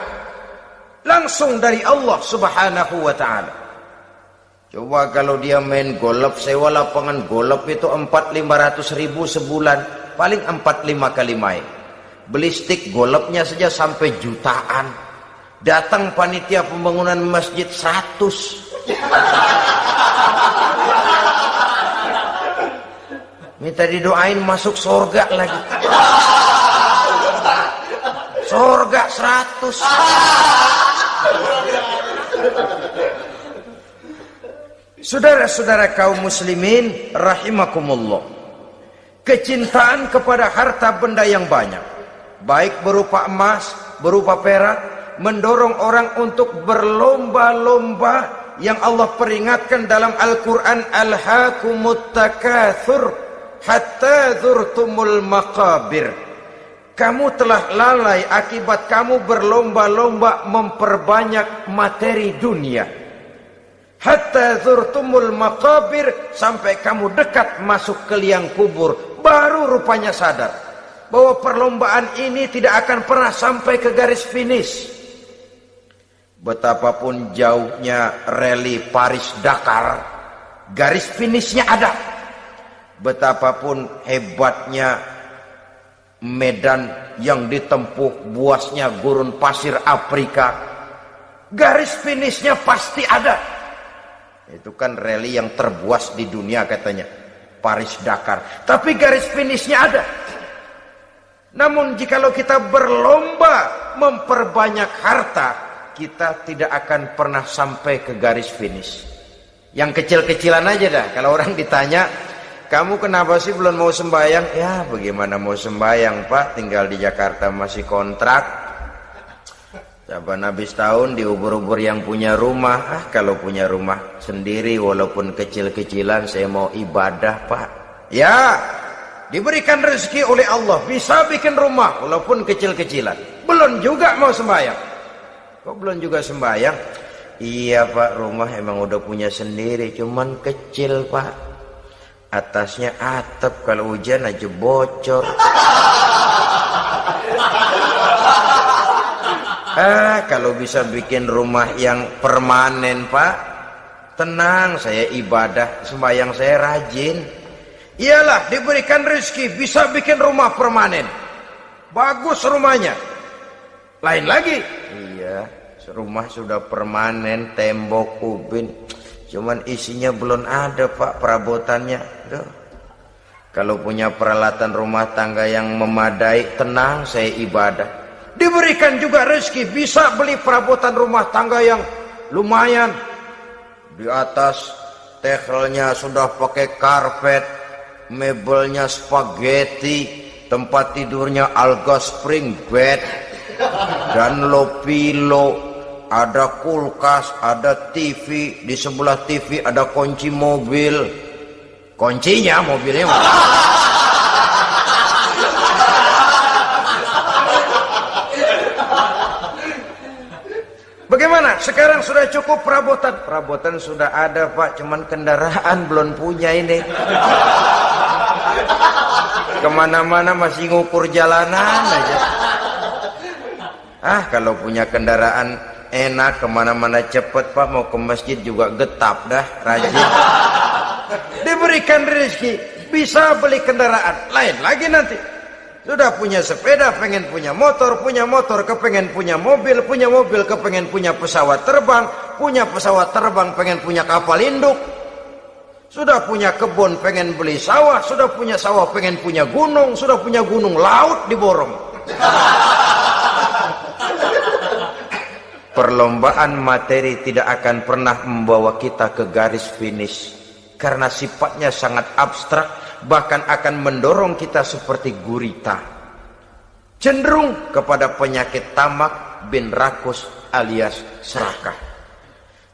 Langsung dari Allah Subhanahu wa ta'ala. Coba kalau dia main golf, sewa lapangan golf itu 400-500 ribu sebulan, paling 4-5 kali main. Beli stick golfnya saja sampai jutaan. Datang panitia pembangunan masjid 100. Minta didoain masuk surga lagi. Surga 100. Saudara-saudara kaum muslimin rahimakumullah. Kecintaan kepada harta benda yang banyak, baik berupa emas, berupa perak, mendorong orang untuk berlomba-lomba yang Allah peringatkan dalam Al-Quran, Alhaakumut takatsur hatta zurtumul maqabir. Kamu telah lalai akibat kamu berlomba-lomba memperbanyak materi dunia. Hatta zurtumul maqabir, sampai kamu dekat masuk ke liang kubur, baru rupanya sadar bahwa perlombaan ini tidak akan pernah sampai ke garis finish. Betapapun jauhnya rally Paris-Dakar, garis finishnya ada. Betapapun hebatnya medan yang ditempuh, buasnya gurun pasir Afrika, garis finishnya pasti ada. Itu kan rally yang terbuas di dunia katanya, Paris-Dakar. Tapi garis finishnya ada. Namun jikalau kita berlomba memperbanyak harta, kita tidak akan pernah sampai ke garis finish. Yang kecil-kecilan aja dah. Kalau orang ditanya, kamu kenapa sih belum mau sembahyang? Ya bagaimana mau sembahyang Pak, tinggal di Jakarta masih kontrak. Saban habis tahun diubur-ubur yang punya rumah. Kalau punya rumah sendiri walaupun kecil-kecilan, saya mau ibadah Pak. Ya, diberikan rezeki oleh Allah, bisa bikin rumah walaupun kecil-kecilan, belum juga mau sembahyang. Kok belum juga sembahyang? Iya Pak, rumah emang udah punya sendiri, cuman kecil Pak, atasnya atap, kalau hujan aja bocor. Kalau bisa bikin rumah yang permanen Pak, tenang, saya ibadah, sembahyang saya rajin. Iyalah, diberikan rezeki, bisa bikin rumah permanen, bagus rumahnya. Lain lagi, iya, rumah sudah permanen, tembok, ubin, cuman isinya belum ada Pak, perabotannya. Duh. Kalau punya peralatan rumah tangga yang memadai, tenang, saya ibadah. Diberikan juga rezeki, bisa beli perabotan rumah tangga yang lumayan. Di atas tekelnya sudah pakai karpet, mebelnya spaghetti, tempat tidurnya alga spring bed, dan lopilo, ada kulkas, ada TV, di sebelah TV ada kunci mobil. Kuncinya mobilnya bagaimana? Sekarang sudah cukup perabotan. Perabotan sudah ada Pak, cuman kendaraan belum punya ini. Kemana-mana masih ngukur jalanan aja. Kalau punya kendaraan enak, kemana-mana cepet Pak, mau ke masjid juga getap dah, rajin. Diberikan rezeki, bisa beli kendaraan. Lain lagi nanti, sudah punya sepeda, pengen punya motor kepengen punya mobil kepengen punya pesawat terbang pengen punya kapal induk. Sudah punya kebun, pengen beli sawah, sudah punya sawah, pengen punya gunung, sudah punya gunung, laut diborong. Perlombaan materi tidak akan pernah membawa kita ke garis finish, karena sifatnya sangat abstrak, bahkan akan mendorong kita seperti gurita, cenderung kepada penyakit tamak bin rakus alias serakah.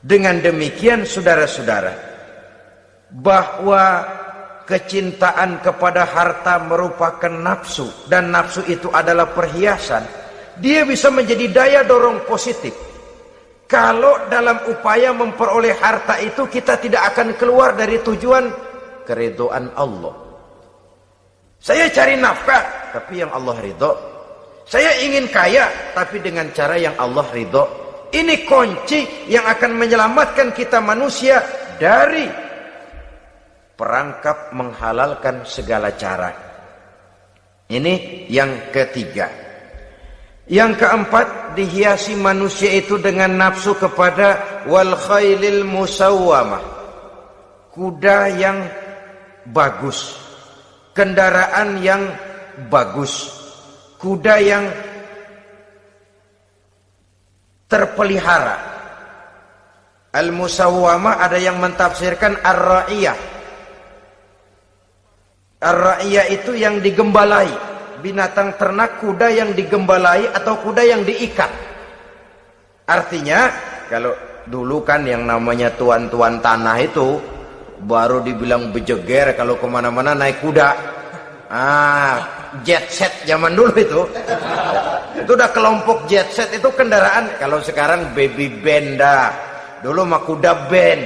Dengan demikian saudara-saudara, bahwa kecintaan kepada harta merupakan nafsu, dan nafsu itu adalah perhiasan, dia bisa menjadi daya dorong positif. Kalau dalam upaya memperoleh harta itu kita tidak akan keluar dari tujuan keridhaan Allah. Saya cari nafkah tapi yang Allah ridho. Saya ingin kaya tapi dengan cara yang Allah ridho. Ini kunci yang akan menyelamatkan kita manusia dari perangkap menghalalkan segala cara. Ini yang ketiga. Yang keempat, dihiasi manusia itu dengan nafsu kepada wal khailil musawwamah, kuda yang bagus, kendaraan yang bagus, kuda yang terpelihara. Al musawwamah ada yang mentafsirkan ar-ra'iyah. Ar-ra'iyah itu yang digembalai, binatang ternak, kuda yang digembalai atau kuda yang diikat. Artinya kalau dulu kan yang namanya tuan-tuan tanah itu baru dibilang bejeger kalau kemana-mana naik kuda. Jet set zaman dulu itu udah kelompok jet set, itu kendaraan. Kalau sekarang baby band dah, dulu mah kuda band.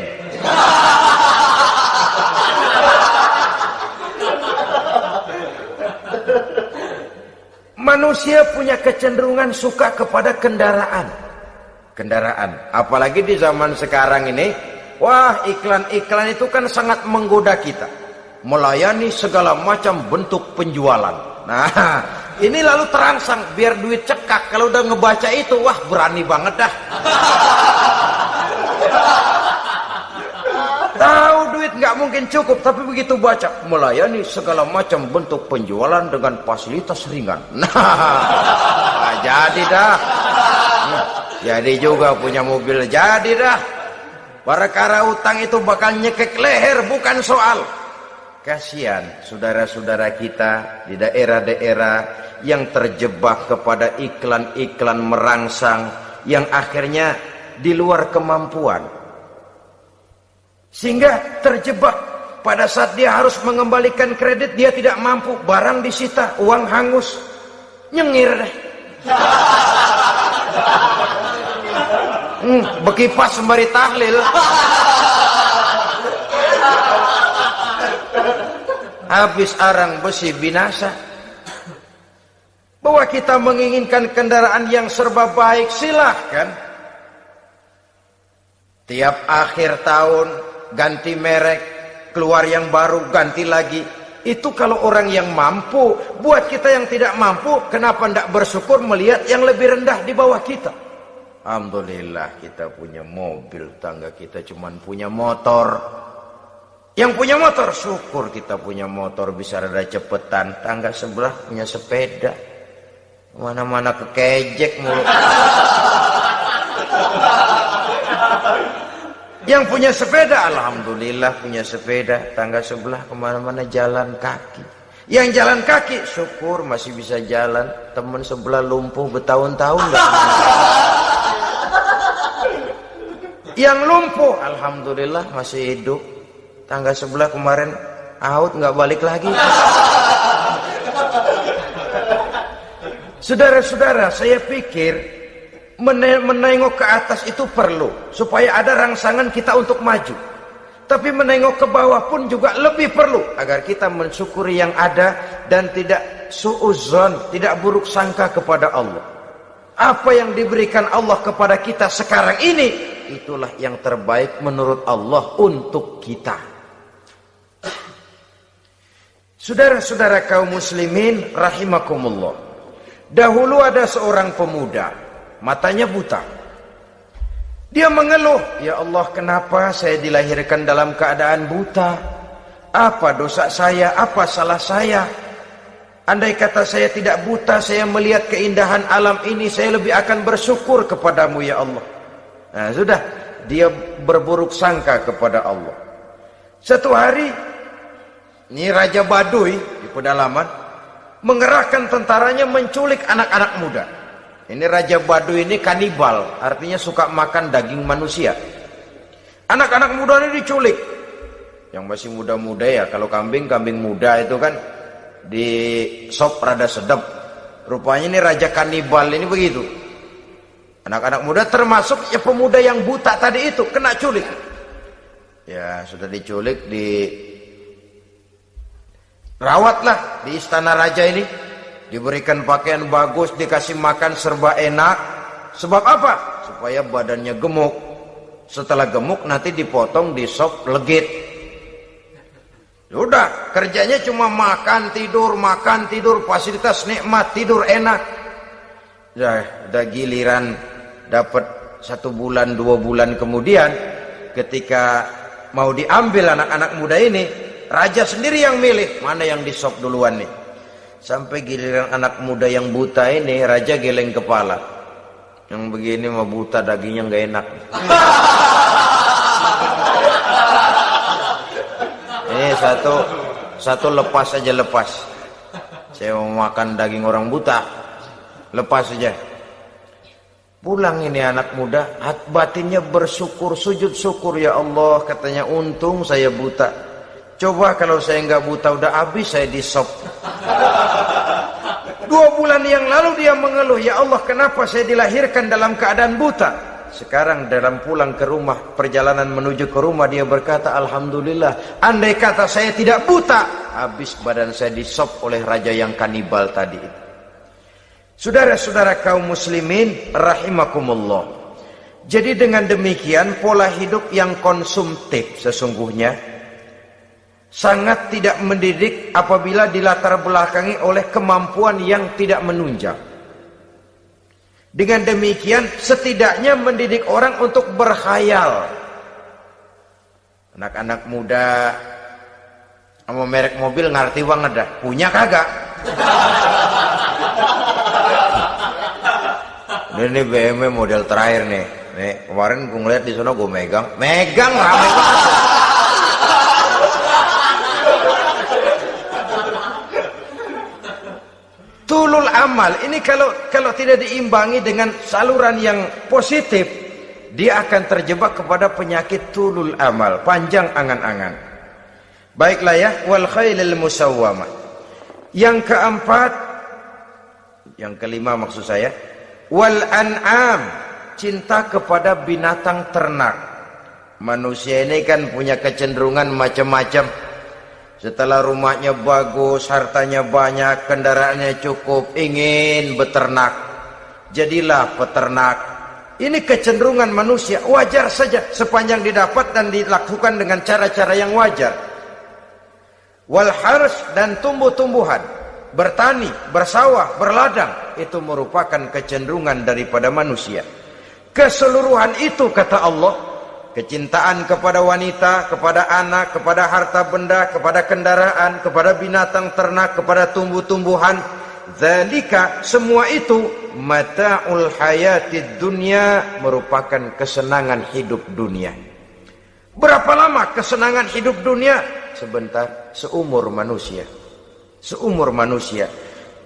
Manusia punya kecenderungan suka kepada kendaraan. Apalagi di zaman sekarang ini, wah, iklan-iklan itu kan sangat menggoda kita, melayani segala macam bentuk penjualan. Nah, ini lalu terangsang biar duit cekak. Kalau udah ngebaca itu, wah, berani banget dah. Tahu duit nggak mungkin cukup, tapi begitu baca melayani segala macam bentuk penjualan dengan fasilitas ringan. Nah, jadi dah. Jadi juga punya mobil, jadi dah. Perkara utang itu bakal nyekek leher, bukan soal. Kasihan saudara-saudara kita di daerah-daerah yang terjebak kepada iklan-iklan merangsang yang akhirnya di luar kemampuan, sehingga terjebak pada saat dia harus mengembalikan kredit dia tidak mampu, barang disita, uang hangus, nyengir deh. Bekipas sembari tahlil. Habis arang besi binasa. Bahwa kita menginginkan kendaraan yang serba baik, silahkan. Tiap akhir tahun ganti merek, keluar yang baru, ganti lagi. Itu kalau orang yang mampu. Buat kita yang tidak mampu, kenapa tidak bersyukur melihat yang lebih rendah di bawah kita? Alhamdulillah kita punya mobil, tangga kita cuman punya motor. Yang punya motor, syukur kita punya motor bisa rada cepetan. Tangga sebelah punya sepeda, mana-mana kekejek mulu. Yang punya sepeda, alhamdulillah punya sepeda. Tangga sebelah kemana-mana jalan kaki. Yang jalan kaki, syukur masih bisa jalan. Teman sebelah lumpuh bertahun-tahun gak yang lumpuh, alhamdulillah masih hidup. Tangga sebelah kemarin out nggak balik lagi. Saudara-saudara, saya pikir menengok ke atas itu perlu supaya ada rangsangan kita untuk maju. Tapi menengok ke bawah pun juga lebih perlu agar kita mensyukuri yang ada dan tidak suudzon, tidak buruk sangka kepada Allah. Apa yang diberikan Allah kepada kita sekarang ini, itulah yang terbaik menurut Allah untuk kita. Saudara-saudara kaum muslimin rahimakumullah. Dahulu ada seorang pemuda, matanya buta. Dia mengeluh, "Ya Allah, kenapa saya dilahirkan dalam keadaan buta? Apa dosa saya? Apa salah saya? Andai kata saya tidak buta, saya melihat keindahan alam ini, saya lebih akan bersyukur kepadamu ya Allah." Nah sudah, dia berburuk sangka kepada Allah. Satu hari, ini Raja Baduy di pedalaman mengerahkan tentaranya menculik anak-anak muda. Ini Raja Baduy ini kanibal, artinya suka makan daging manusia. Anak-anak muda ini diculik. Yang masih muda-muda ya, kalau kambing muda itu kan di sop rada sedap. Rupanya ini Raja kanibal ini begitu. Anak-anak muda termasuk ya pemuda yang buta tadi itu kena culik. Ya sudah diculik, rawatlah di istana raja ini, diberikan pakaian bagus, dikasih makan serba enak. Sebab apa? Supaya badannya gemuk. Setelah gemuk nanti dipotong di sop legit. Sudah, kerjanya cuma makan tidur, fasilitas nikmat, tidur enak. Ya, udah giliran dapat 1 bulan 2 bulan kemudian, ketika mau diambil anak-anak muda ini, raja sendiri yang milih mana yang disop duluan nih. Sampai giliran anak muda yang buta ini, raja geleng kepala. Yang begini mah buta, dagingnya nggak enak. Ini satu lepas aja, lepas. Saya mau makan daging orang buta, lepas saja. Pulang ini anak muda, batinnya bersyukur, sujud syukur, ya Allah, katanya, untung saya buta. Coba kalau saya nggak buta udah habis saya disop. 2 bulan yang lalu dia mengeluh, ya Allah, kenapa saya dilahirkan dalam keadaan buta? Sekarang dalam pulang ke rumah, perjalanan menuju ke rumah, dia berkata, alhamdulillah, andai kata saya tidak buta, habis badan saya disop oleh raja yang kanibal tadi. Saudara-saudara kaum muslimin rahimakumullah. Jadi dengan demikian pola hidup yang konsumtif sesungguhnya sangat tidak mendidik apabila dilatar belakangi oleh kemampuan yang tidak menunjang. Dengan demikian setidaknya mendidik orang untuk berkhayal. Anak-anak muda sama merek mobil ngerti banget dah, punya kagak? Ini BMW model terakhir nih. Nih kemarin gue ngeliat di sana, gue megang rame banget. Tulul amal ini kalau tidak diimbangi dengan saluran yang positif, dia akan terjebak kepada penyakit tulul amal, panjang angan-angan. Baiklah ya, wal khailil musawwamah. Yang keempat, yang kelima maksud saya, wal an'am, cinta kepada binatang ternak. Manusia ini kan punya kecenderungan macam-macam. Setelah rumahnya bagus, hartanya banyak, kendaraannya cukup, ingin beternak. Jadilah peternak. Ini kecenderungan manusia, wajar saja sepanjang didapat dan dilakukan dengan cara-cara yang wajar. Wal hars, dan tumbuh-tumbuhan, bertani, bersawah, berladang, itu merupakan kecenderungan daripada manusia. Keseluruhan itu kata Allah, kecintaan kepada wanita, kepada anak, kepada harta benda, kepada kendaraan, kepada binatang ternak, kepada tumbuh-tumbuhan, zalika, semua itu mata'ul hayatid dunya, merupakan kesenangan hidup dunia. Berapa lama kesenangan hidup dunia? Sebentar, seumur manusia. Seumur manusia.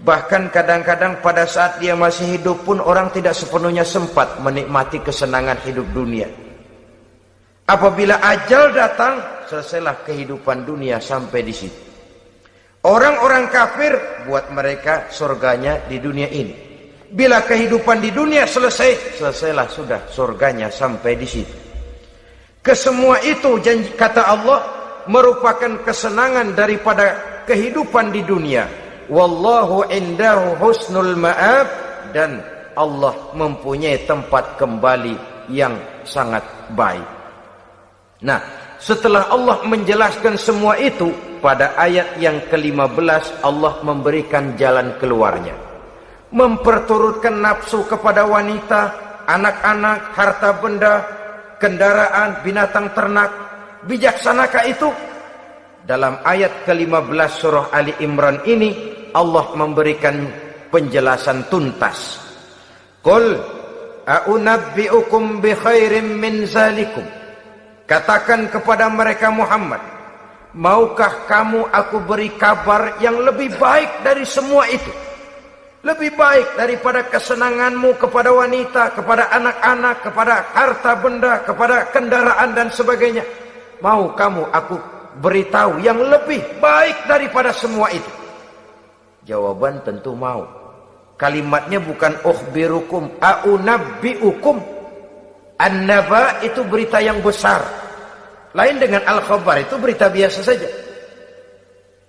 Bahkan kadang-kadang pada saat dia masih hidup pun orang tidak sepenuhnya sempat menikmati kesenangan hidup dunia. Apabila ajal datang, selesailah kehidupan dunia sampai di situ. Orang-orang kafir, buat mereka surganya di dunia ini. Bila kehidupan di dunia selesai, selesailah sudah surganya sampai di situ. Kesemua itu, janji kata Allah, merupakan kesenangan daripada kehidupan di dunia. Wallahu indahu husnul ma'ab, dan Allah mempunyai tempat kembali yang sangat baik. Nah, setelah Allah menjelaskan semua itu, pada ayat yang ke-15 Allah memberikan jalan keluarnya. Memperturutkan nafsu kepada wanita, anak-anak, harta benda, kendaraan, binatang ternak. Bijaksanakah itu? Dalam ayat ke-15 surah Ali Imran ini Allah memberikan penjelasan tuntas. Qul a'unabbi'ukum bi khairim min zalikum. Katakan kepada mereka Muhammad, maukah kamu aku beri kabar yang lebih baik dari semua itu? Lebih baik daripada kesenanganmu kepada wanita, kepada anak-anak, kepada harta benda, kepada kendaraan dan sebagainya. Mau kamu aku beritahu yang lebih baik daripada semua itu? Jawaban tentu mau. Kalimatnya bukan ukhbirukum, a'unabbi'ukum. An-naba itu berita yang besar. Lain dengan al-khabar, itu berita biasa saja.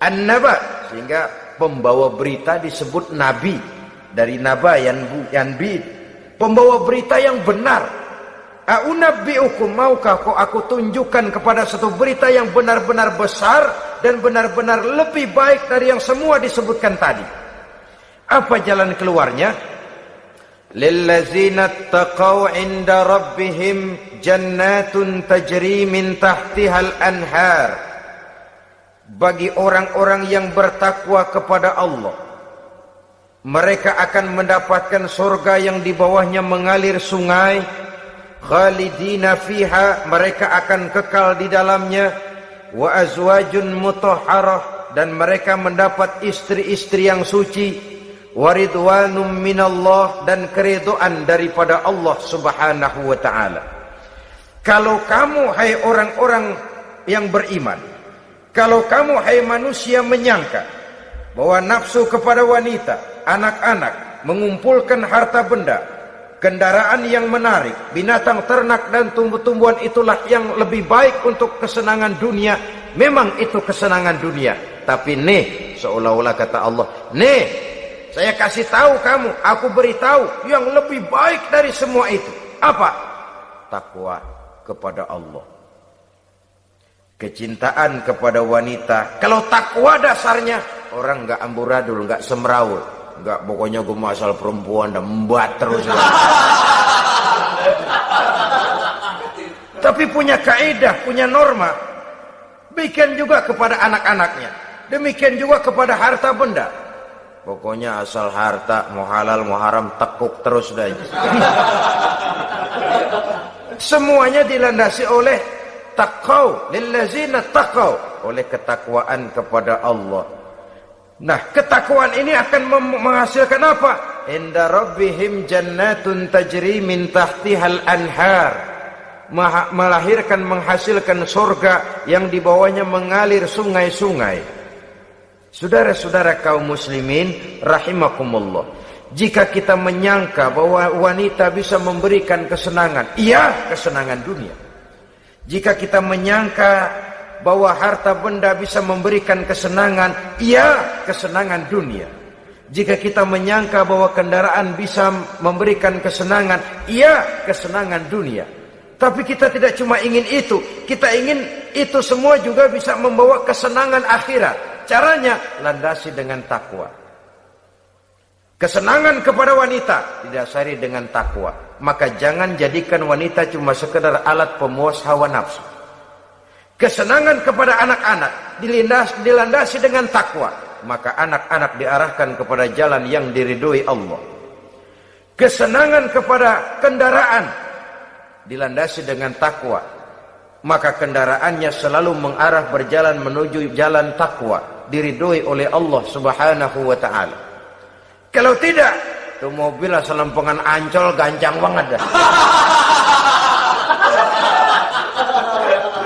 An-naba, sehingga pembawa berita disebut nabi. Dari naba yanbi, pembawa berita yang benar. A'unabbi'ukum, maukah kau aku tunjukkan kepada satu berita yang benar-benar besar dan benar-benar lebih baik dari yang semua disebutkan tadi. Apa jalan keluarnya? Lillazina taqaw 'inda rabbihim jannatun tajri min tahtihal anhar. Bagi orang-orang yang bertakwa kepada Allah, mereka akan mendapatkan surga yang di bawahnya mengalir sungai. Khalidina fiha, mereka akan kekal di dalamnya. Wa azwajun mutahharah, dan mereka mendapat istri-istri yang suci. Waridwanum minallah, dan keridhaan daripada Allah subhanahu wa ta'ala. Kalau kamu hai orang-orang yang beriman, kalau kamu hai manusia menyangka bahwa nafsu kepada wanita, anak-anak, mengumpulkan harta benda, kendaraan yang menarik, binatang ternak dan tumbuh-tumbuhan itulah yang lebih baik untuk kesenangan dunia, memang itu kesenangan dunia. Tapi nih, seolah-olah kata Allah, nih saya kasih tahu kamu, aku beritahu yang lebih baik dari semua itu. Apa? Takwa kepada Allah. Kecintaan kepada wanita. Kalau takwa dasarnya, orang nggak amburadul, nggak semrawut, nggak pokoknya gue masal perempuan dan membuat terus. Tapi punya kaidah, punya norma. Demikian juga kepada anak-anaknya. Demikian juga kepada harta benda. Pokoknya asal harta, mau halal mau haram, tekuk terus dah. Semuanya dilandasi oleh taqaw, lillazina taqaw, oleh ketakwaan kepada Allah. Nah, ketakwaan ini akan menghasilkan apa? Inda rabbihim jannatun tajri min tahtihal anhar. melahirkan, menghasilkan surga yang di bawahnya mengalir sungai-sungai. Saudara-saudara kaum muslimin rahimakumullah, jika kita menyangka bahwa wanita bisa memberikan kesenangan, iya, kesenangan dunia. Jika kita menyangka bahwa harta benda bisa memberikan kesenangan, iya, kesenangan dunia. Jika kita menyangka bahwa kendaraan bisa memberikan kesenangan, iya, kesenangan dunia. Tapi kita tidak cuma ingin itu, kita ingin itu semua juga bisa membawa kesenangan akhirat. Caranya landasi dengan takwa. Kesenangan kepada wanita didasari dengan takwa. Maka jangan jadikan wanita cuma sekedar alat pemuas hawa nafsu. Kesenangan kepada anak-anak dilandasi dengan takwa. Maka anak-anak diarahkan kepada jalan yang diridhoi Allah. Kesenangan kepada kendaraan dilandasi dengan takwa, maka kendaraannya selalu mengarah berjalan menuju jalan takwa, diridhoi oleh Allah Subhanahu wa taala. Kalau tidak, tuh mobil asal lempengan Ancol gancang banget dah.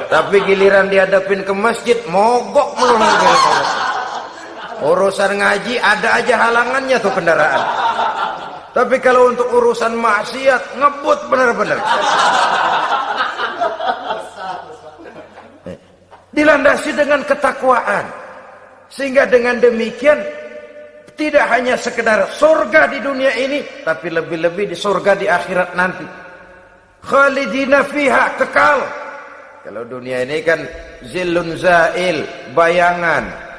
Tapi giliran dihadapin ke masjid, mogok melulu. Urusan ngaji ada aja halangannya tuh kendaraan. Tapi kalau untuk urusan maksiat ngebut benar-benar. Dilandasi dengan ketakwaan. Sehingga dengan demikian tidak hanya sekedar surga di dunia ini, tapi lebih-lebih di surga di akhirat nanti. Khalidina fiha, kekal. Kalau dunia ini kan zillun zail, bayangan.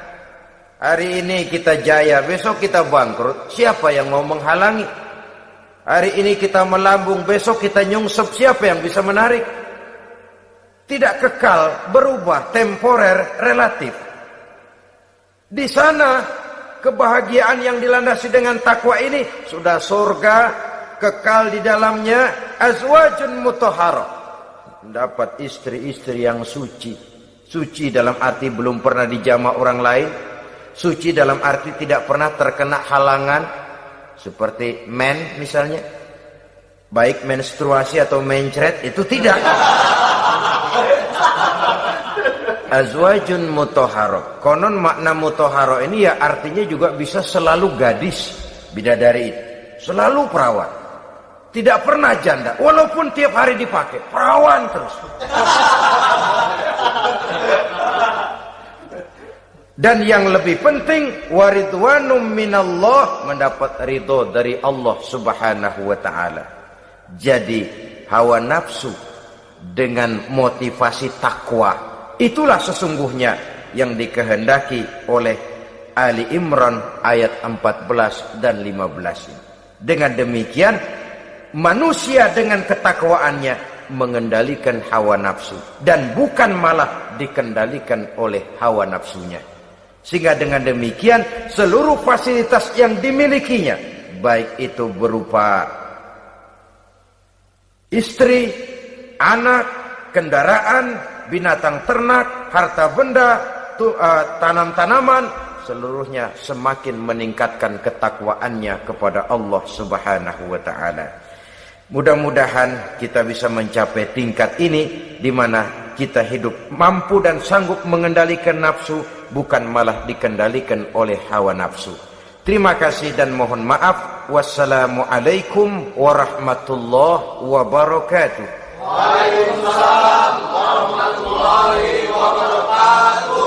Hari ini kita jaya, besok kita bangkrut. Siapa yang mau menghalangi? Hari ini kita melambung, besok kita nyungsep. Siapa yang bisa menarik? Tidak kekal, berubah, temporer, relatif. Di sana kebahagiaan yang dilandasi dengan takwa ini sudah surga, kekal di dalamnya, azwajun mutahharah. Dapat istri-istri yang suci. Suci dalam arti belum pernah dijamah orang lain. Suci dalam arti tidak pernah terkena halangan, seperti men misalnya, baik menstruasi atau mencret, itu tidak. Azwajun mutahharah. Konon makna mutahharah ini ya artinya juga bisa selalu gadis, bidadari itu, selalu perawan, tidak pernah janda, walaupun tiap hari dipakai, perawan terus. Dan yang lebih penting, waridwanum minallah, mendapat ridho dari Allah Subhanahu wa taala. Jadi hawa nafsu dengan motivasi takwa, itulah sesungguhnya yang dikehendaki oleh Ali Imran ayat 14 dan 15 ini. Dengan demikian, manusia dengan ketakwaannya mengendalikan hawa nafsu dan bukan malah dikendalikan oleh hawa nafsunya. Sehingga dengan demikian seluruh fasilitas yang dimilikinya, baik itu berupa istri, anak, kendaraan, binatang ternak, harta benda, tanam-tanaman, seluruhnya semakin meningkatkan ketakwaannya kepada Allah Subhanahu wa taala. Mudah-mudahan kita bisa mencapai tingkat ini di mana kita hidup mampu dan sanggup mengendalikan nafsu, bukan malah dikendalikan oleh hawa nafsu. Terima kasih dan mohon maaf. Wassalamualaikum warahmatullahi wabarakatuh. Waalaikumsalam warahmatullahi wabarakatuh.